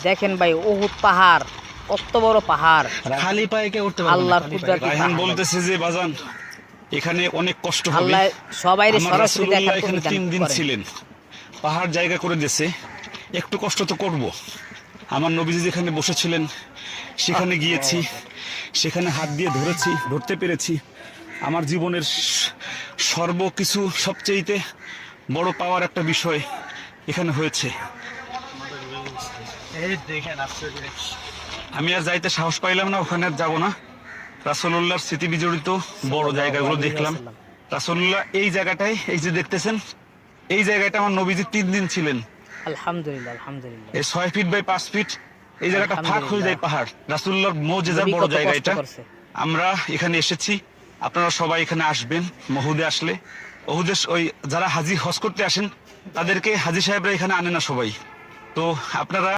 দেখেন ভাই উহুদ পাহাড় কত বড় পাহাড়, খালি পায়ে কে উঠতে পারবে না, আল্লাহর খালি পায়ে। কুদরতি রায়হান পাহাড়। বলতেছে যে বাজান এখানে অনেক কষ্ট হবে। আল্লাহ সবাইরে আমার সরাসরি রাসূলুল্লাহ দেখার এখানে তৌফিক দান 3 দিন করেন। ছিলেন, পাহাড় জায়গা করে দিয়েছে, একটু কষ্ট তো করব। আমার নবীজি যেখানে বসেছিলেন সেখানে গিয়েছি, সেখানে হাত দিয়ে ধরতে পেরেছি। আমার জীবনের সর্বকিছু সবচেয়েতে বড় পাওয়ার একটা বিষয় এখানে হয়েছে। এই দেখেন আশ্চর্য। আমি আর যাইতে সাহস পাইলাম না, ওখানে আর যাবো না। রাসূলুল্লাহর স্মৃতি বিজড়িত বড় জায়গাগুলো দেখলাম। রাসূলুল্লাহ এই জায়গাটায়, এই যে দেখতেছেন, এই জায়গাটা আমার নবীজি 3 দিন ছিলেন। আলহামদুলিল্লাহ আলহামদুলিল্লাহ। এই 6 ফিট বাই 5 ফিট এই জায়গাটা ফাঁক হয়ে যায় পাহাড়। রাসূলুল্লাহর মুজিজার নবী বড় কত জায়গা কষ্ট এটা। করছে। আমরা এখানে এসেছি, আপনারা সবাই এখানে আসবেন। মহুদে আসলে, ওহুদে ওই যারা হাজি হজ করতে আসেন তাদেরকে হাজি সাহেবরা এখানে আনে না সবাই। তো আপনারা